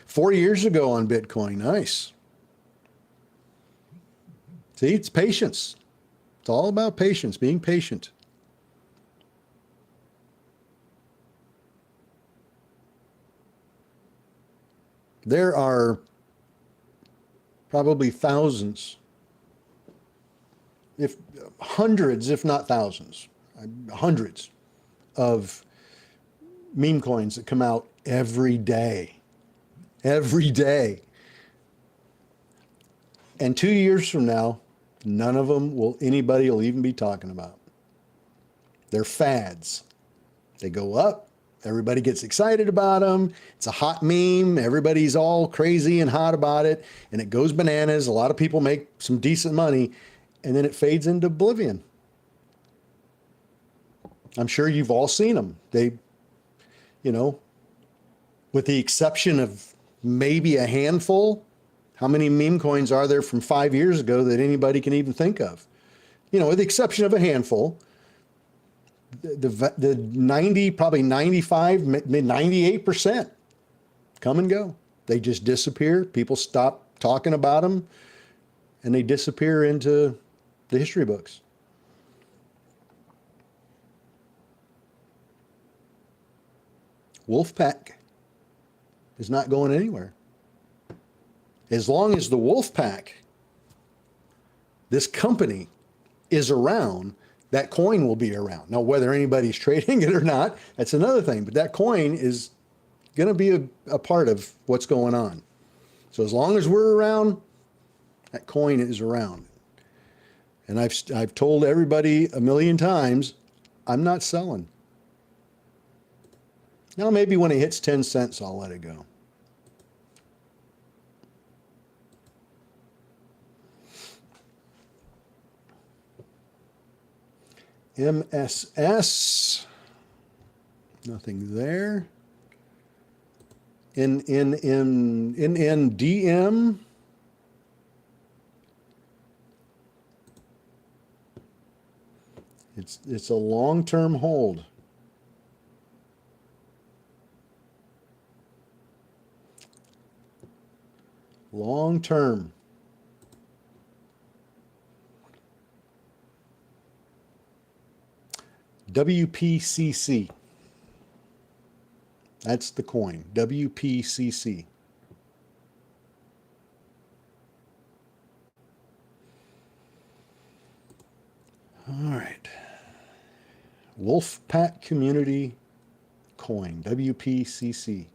4 years ago on Bitcoin, nice. See, it's patience. It's all about patience, being patient. There are probably thousands, if hundreds, if not thousands, hundreds of meme coins that come out every day. Every day. And 2 years from now, none of them will anybody will even be talking about. They're fads. They go up. Everybody gets excited about them. It's a hot meme. Everybody's all crazy and hot about it. And it goes bananas. A lot of people make some decent money. And then it fades into oblivion. I'm sure you've all seen them. They, with the exception of maybe a handful, how many meme coins are there from 5 years ago that anybody can even think of? With the exception of a handful, the 90, probably 95, 98% come and go. They just disappear. People stop talking about them and they disappear into the history books. Wolfpack is not going anywhere. As long as the Wolfpack, this company, is around, that coin will be around. Now, whether anybody's trading it or not, that's another thing. But that coin is going to be a part of what's going on. So as long as we're around, that coin is around. And I've told everybody a million times, I'm not selling. Now, maybe when it hits 10 cents, I'll let it go. MSS, nothing there. NNDM, it's a long-term hold. Long-term. WPCC. That's the coin. WPCC. All right. Wolfpack Community Coin. WPCC.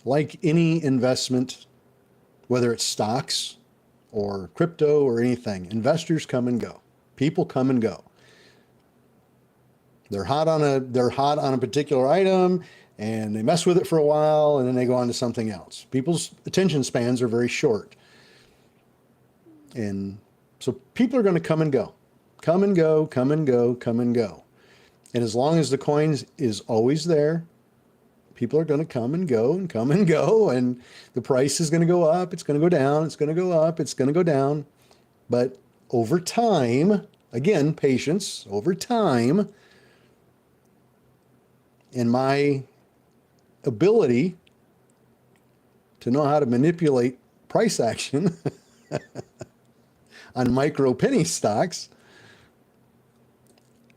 Like any investment, whether it's stocks or crypto or anything, investors come and go. People come and go. They're hot on a particular item and they mess with it for a while and then they go on to something else. People's attention spans are very short. And so people are going to come and go. Come and go, come and go, come and go. And as long as the coins is always there, people are going to come and go and come and go, and the price is going to go up, it's going to go down, it's going to go up, it's going to go down. But over time, again, patience, over time, and my ability to know how to manipulate price action on micro penny stocks,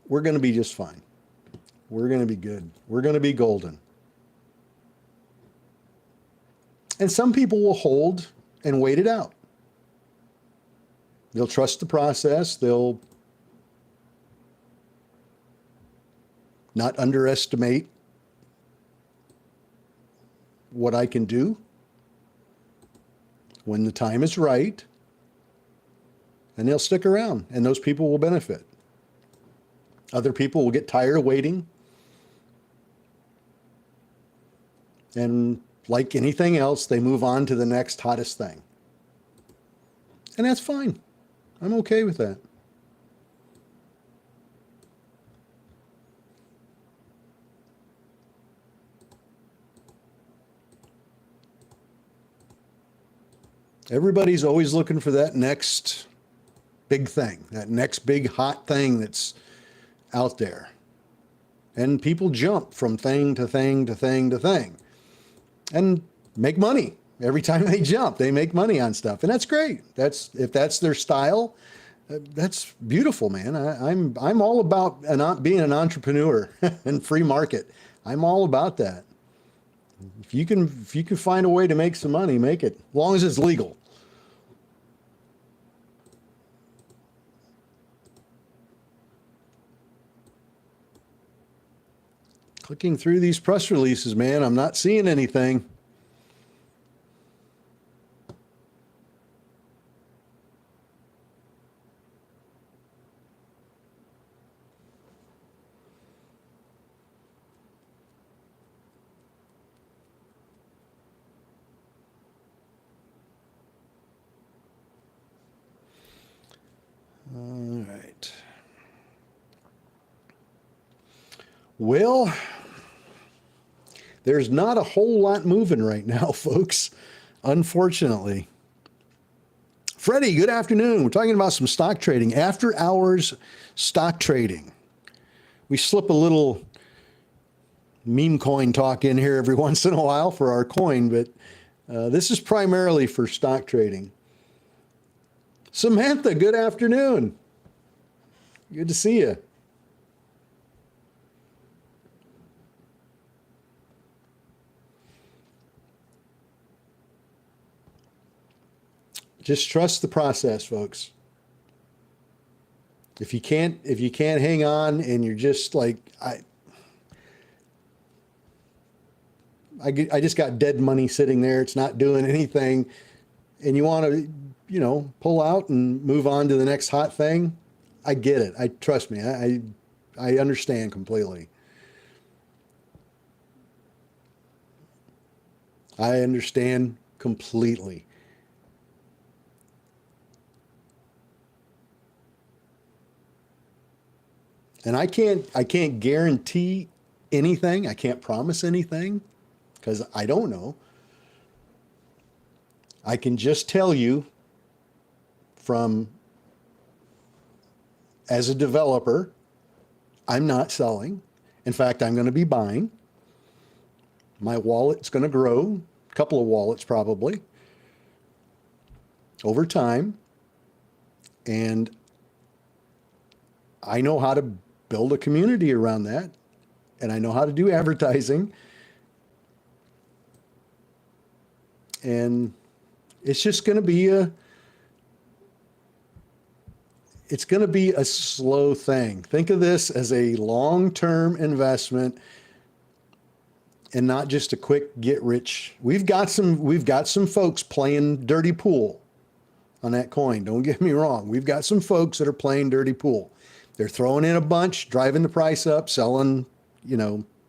we're going to be just fine. We're going to be good. We're going to be golden. And some people will hold and wait it out. They'll trust the process. They'll not underestimate what I can do when the time is right. And they'll stick around, and those people will benefit. Other people will get tired of waiting. And like anything else, they move on to the next hottest thing. And that's fine. I'm okay with that. Everybody's always looking for that next big thing, that next big hot thing that's out there. And people jump from thing to thing to thing to thing and make money. Every time they jump, they make money on stuff. And that's great. If that's their style, that's beautiful, man. I'm all about being an entrepreneur and free market. I'm all about that. If you can find a way to make some money, make it, as long as it's legal. Clicking through these press releases, man, I'm not seeing anything. All right. Well, there's not a whole lot moving right now, folks, unfortunately. Freddie, good afternoon. We're talking about some stock trading, after hours stock trading. We slip a little meme coin talk in here every once in a while for our coin, but this is primarily for stock trading. Samantha, good afternoon. Good to see you. Just trust the process, folks. If you can't hang on and you're just like, I just got dead money sitting there, it's not doing anything, and you want to, pull out and move on to the next hot thing, I get it. Trust me, I understand completely. I understand completely. And I can't guarantee anything. I can't promise anything because I don't know. I can just tell you as a developer, I'm not selling. In fact, I'm going to be buying. My wallet's going to grow, a couple of wallets probably, over time. And I know how to build a community around that. And I know how to do advertising. And it's just going to be a slow thing. Think of this as a long-term investment and not just a quick get rich. We've got some folks playing dirty pool on that coin. Don't get me wrong. We've got some folks that are playing dirty pool. They're throwing in a bunch, driving the price up, selling,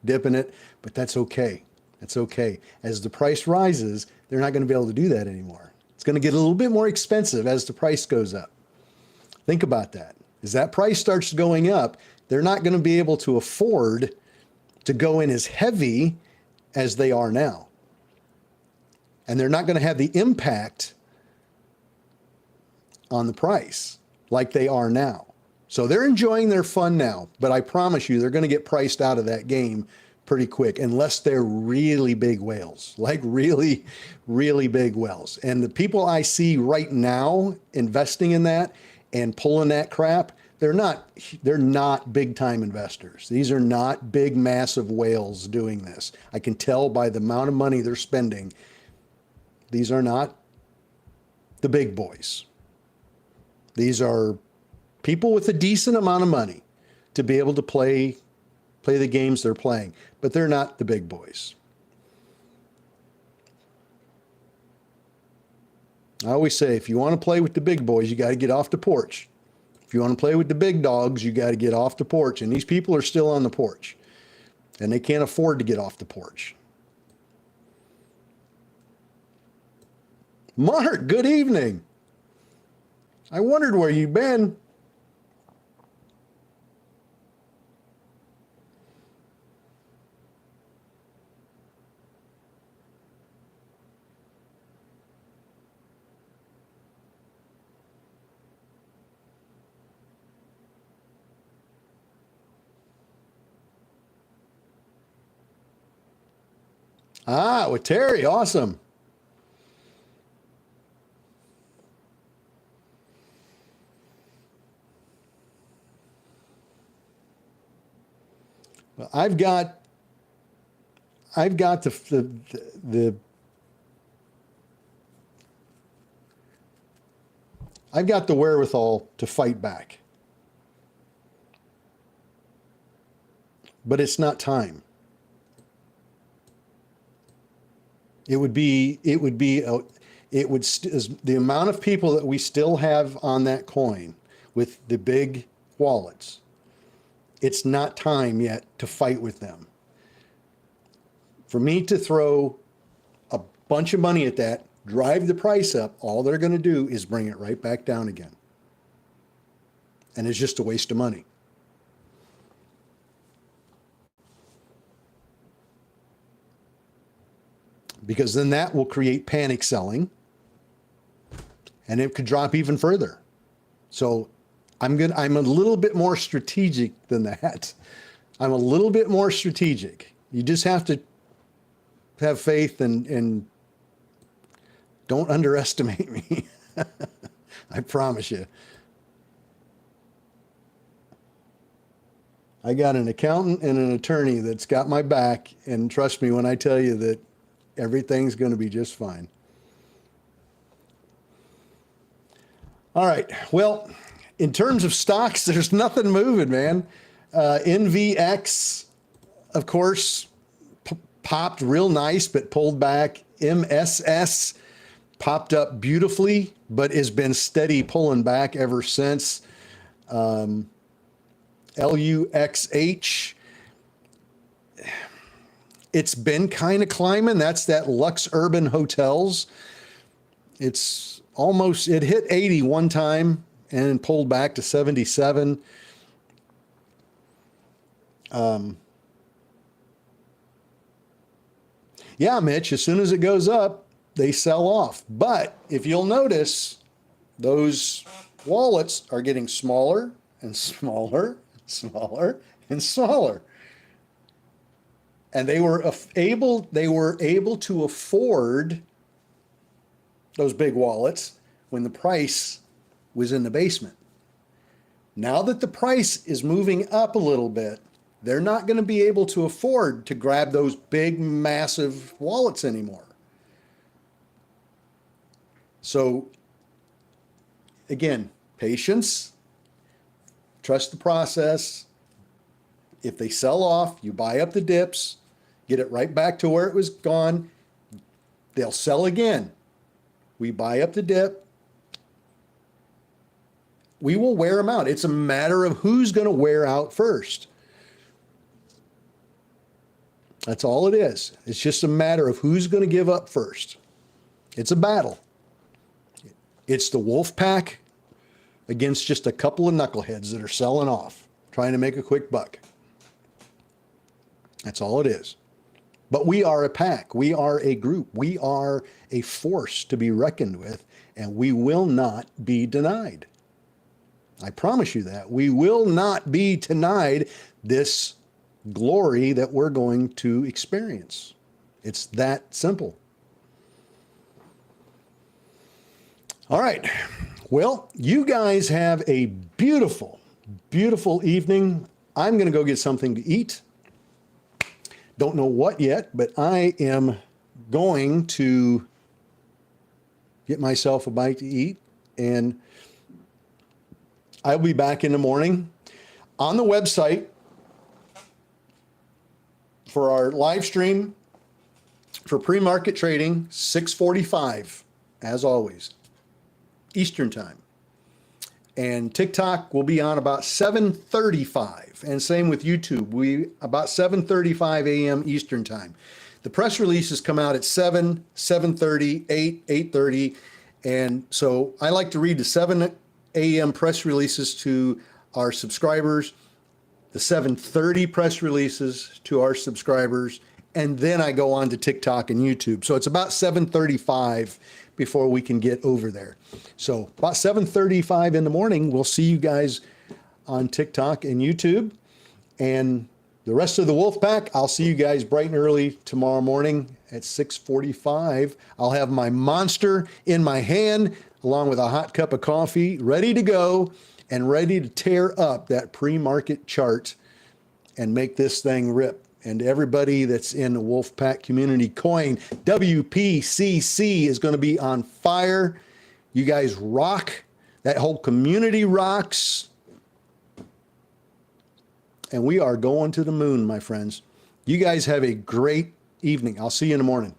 dipping it, but that's okay. That's okay. As the price rises, they're not going to be able to do that anymore. It's going to get a little bit more expensive as the price goes up. Think about that. As that price starts going up, they're not going to be able to afford to go in as heavy as they are now. And they're not going to have the impact on the price like they are now. So they're enjoying their fun now, but I promise you they're going to get priced out of that game pretty quick unless they're really big whales, like really, really big whales. And the people I see right now investing in that and pulling that crap, they're not big time investors. These are not big, massive whales doing this. I can tell by the amount of money they're spending. These are not the big boys. These are people with a decent amount of money to be able to play the games they're playing, but they're not the big boys. I always say, if you want to play with the big boys, you got to get off the porch. If you want to play with the big dogs, you got to get off the porch. And these people are still on the porch, and they can't afford to get off the porch. Mark, good evening. I wondered where you've been. Ah, with Terry. Awesome. Well, I've got the I've got the wherewithal to fight back, but it's not time. The amount of people that we still have on that coin with the big wallets. It's not time yet to fight with them. For me to throw a bunch of money at that, drive the price up, all they're going to do is bring it right back down again. And it's just a waste of money. Because then that will create panic selling and it could drop even further. So I'm a little bit more strategic than that. I'm a little bit more strategic. You just have to have faith and don't underestimate me. I promise you. I got an accountant and an attorney that's got my back, and trust me when I tell you that everything's going to be just fine. All right. Well, in terms of stocks, there's nothing moving, man. NVX, of course, popped real nice, but pulled back. MSS popped up beautifully, but has been steady pulling back ever since. LUXH, it's been kind of climbing. That's that Lux Urban Hotels. It hit 80 one time and pulled back to 77. Yeah, Mitch, as soon as it goes up, they sell off. But if you'll notice, those wallets are getting smaller and smaller, smaller and smaller. And they were able to afford those big wallets when the price was in the basement. Now that the price is moving up a little bit, they're not going to be able to afford to grab those big, massive wallets anymore. So again, patience, trust the process. If they sell off, you buy up the dips, get it right back to where it was gone. They'll sell again. We buy up the dip. We will wear them out. It's a matter of who's going to wear out first. That's all it is. It's just a matter of who's going to give up first. It's a battle. It's the wolf pack against just a couple of knuckleheads that are selling off, trying to make a quick buck. That's all it is. But we are a pack. We are a group. We are a force to be reckoned with, and we will not be denied. I promise you that. We will not be denied this glory that we're going to experience. It's that simple. All right. Well, you guys have a beautiful, beautiful evening. I'm going to go get something to eat. Don't know what yet, but I am going to get myself a bite to eat, and I'll be back in the morning on the website for our live stream for pre-market trading, 6:45, as always, Eastern time. And TikTok will be on about 7:35, and same with YouTube. We about 7:35 a.m. Eastern time. The press releases come out at 7, 7:30, 8, 8:30, and so I like to read the 7 a.m. press releases to our subscribers, the 7:30 press releases to our subscribers, and then I go on to TikTok and YouTube. So it's about 7:35 before we can get over there. So about 7:35 in the morning, we'll see you guys on TikTok and YouTube. And the rest of the Wolf Pack, I'll see you guys bright and early tomorrow morning at 6:45. I'll have my monster in my hand, along with a hot cup of coffee, ready to go and ready to tear up that pre-market chart and make this thing rip. And everybody that's in the Wolfpack community, coin WPCC is going to be on fire. You guys rock. That whole community rocks. And we are going to the moon, my friends. You guys have a great evening. I'll see you in the morning.